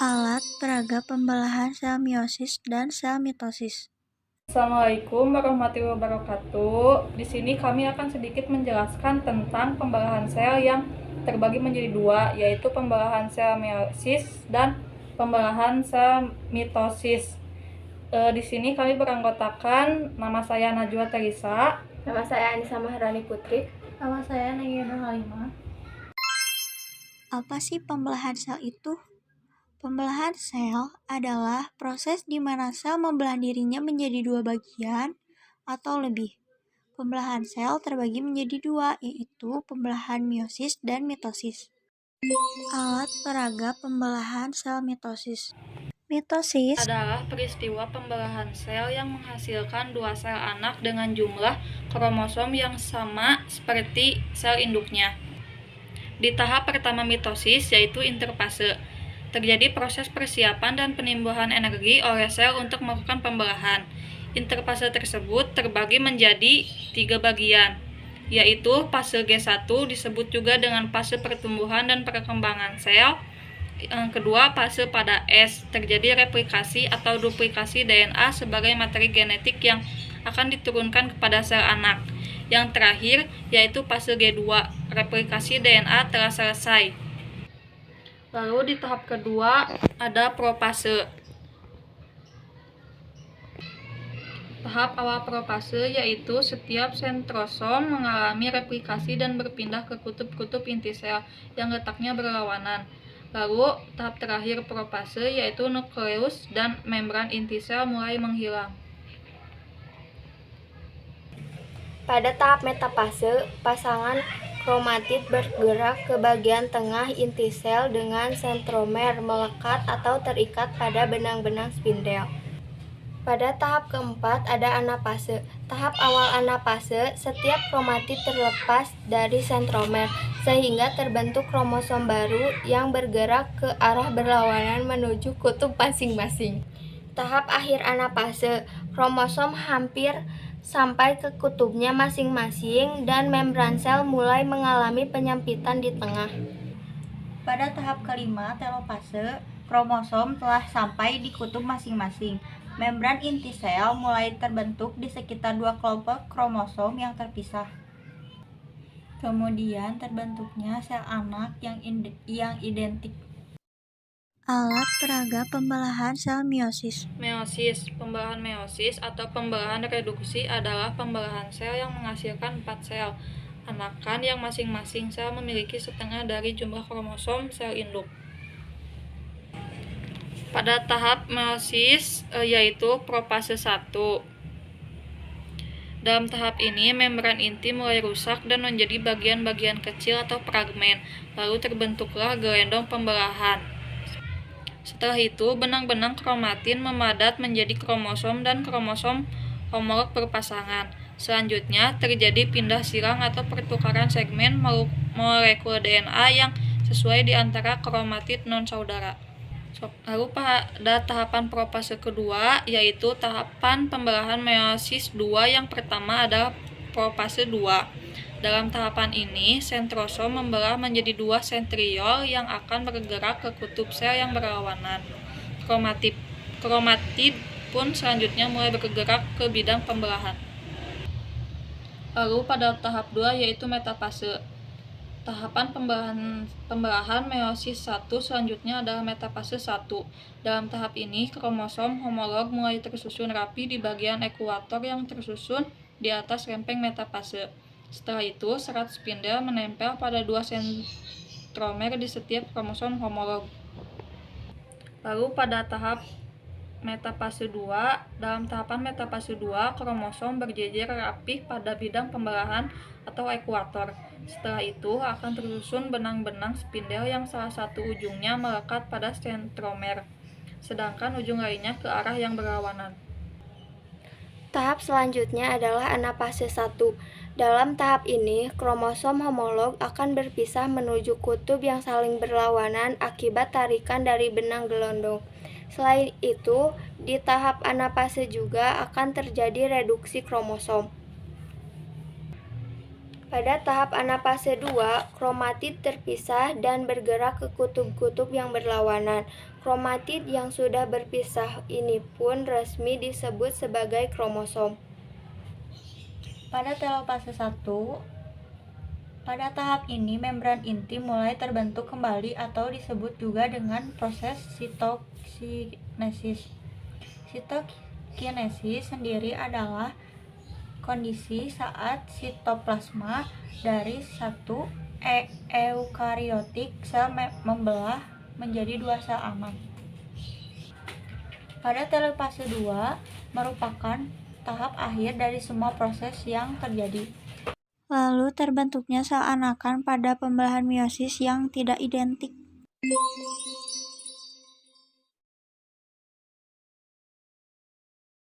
Alat peraga pembelahan sel meiosis dan sel mitosis. Assalamualaikum warahmatullahi wabarakatuh. Di sini kami akan sedikit menjelaskan tentang pembelahan sel yang terbagi menjadi dua, yaitu pembelahan sel meiosis dan pembelahan sel mitosis. Di sini kami beranggotakan nama saya Najwa Teresa, Nama saya Anissa Maharani Putri. nama saya Nengina Halimah. Apa sih pembelahan sel itu? Pembelahan sel adalah proses di mana sel membelah dirinya menjadi dua bagian atau lebih. Pembelahan sel terbagi menjadi dua, yaitu pembelahan meiosis dan mitosis. Alat peraga pembelahan sel mitosis. Mitosis Adalah peristiwa pembelahan sel yang menghasilkan dua sel anak dengan jumlah kromosom yang sama seperti sel induknya. Di tahap pertama mitosis, yaitu interfase, terjadi proses persiapan dan penimbuhan energi oleh sel untuk melakukan pembelahan. Interfase tersebut terbagi menjadi 3 bagian, yaitu fase G1 disebut juga dengan fase pertumbuhan dan perkembangan sel. Yang kedua, fase pada S, terjadi replikasi atau duplikasi DNA sebagai materi genetik yang akan diturunkan kepada sel anak. Yang terakhir, yaitu fase G2, replikasi DNA telah selesai. Lalu di tahap kedua ada profase. Tahap awal profase yaitu setiap sentrosom mengalami replikasi dan berpindah ke kutub-kutub inti sel yang letaknya berlawanan. Lalu tahap terakhir profase yaitu nukleus dan membran inti sel mulai menghilang. Pada tahap metafase, pasangan kromatid bergerak ke bagian tengah inti sel dengan sentromer melekat atau terikat pada benang-benang spindel. Pada tahap keempat ada anafase. Tahap awal anafase, setiap kromatid terlepas dari sentromer sehingga terbentuk kromosom baru yang bergerak ke arah berlawanan menuju kutub masing-masing. Tahap akhir anafase, kromosom hampir sampai ke kutubnya masing-masing dan membran sel mulai mengalami penyempitan di tengah. Pada tahap kelima, telofase, kromosom telah sampai di kutub masing-masing. Membran inti sel mulai terbentuk di sekitar dua kelompok kromosom yang terpisah. Kemudian terbentuknya sel anak yang identik. Alat peraga pembelahan sel meiosis. Meiosis. Pembelahan meiosis atau pembelahan reduksi adalah pembelahan sel yang menghasilkan 4 sel anakan yang masing-masing sel memiliki setengah dari jumlah kromosom sel induk. Pada tahap meiosis yaitu profase 1. Dalam tahap ini, membran inti mulai rusak dan menjadi bagian-bagian kecil atau fragmen, lalu terbentuklah gelendong pembelahan. Setelah itu, benang-benang kromatin memadat menjadi kromosom dan kromosom homolog berpasangan. Selanjutnya, terjadi pindah silang atau pertukaran segmen molekul DNA yang sesuai di antara kromatid non-saudara. Lalu pada tahapan profase kedua, yaitu tahapan pembelahan meiosis 2, yang pertama adalah profase 2. Dalam tahapan ini, sentrosom membelah menjadi 2 sentriol yang akan bergerak ke kutub sel yang berlawanan. Kromatid pun selanjutnya mulai bergerak ke bidang pembelahan. Lalu pada tahap 2 yaitu metafase. Tahapan pembelahan meiosis 1 selanjutnya adalah metafase 1. Dalam tahap ini, kromosom homolog mulai tersusun rapi di bagian ekuator yang tersusun di atas lempeng metafase. Setelah itu, serat spindel menempel pada 2 sentromer di setiap kromosom homolog. Lalu pada tahap metafase 2, dalam tahapan metafase 2, kromosom berjejer rapih pada bidang pembelahan atau ekuator. Setelah itu akan tersusun benang-benang spindel yang salah satu ujungnya melekat pada sentromer, sedangkan ujung lainnya ke arah yang berlawanan. Tahap selanjutnya adalah anafase 1. Dalam tahap ini, kromosom homolog akan berpisah menuju kutub yang saling berlawanan akibat tarikan dari benang gelondong. Selain itu, di tahap anafase juga akan terjadi reduksi kromosom. Pada tahap anafase 2, kromatid terpisah dan bergerak ke kutub-kutub yang berlawanan. Kromatid yang sudah berpisah ini pun resmi disebut sebagai kromosom. Pada telopase 1, pada tahap ini membran inti mulai terbentuk kembali atau disebut juga dengan proses sitokinesis. Sitokinesis sendiri adalah kondisi saat sitoplasma dari satu eukariotik sel membelah menjadi dua sel aman. Pada telopase 2 merupakan tahap akhir dari semua proses yang terjadi. Lalu terbentuknya sel anakan pada pembelahan meiosis yang tidak identik.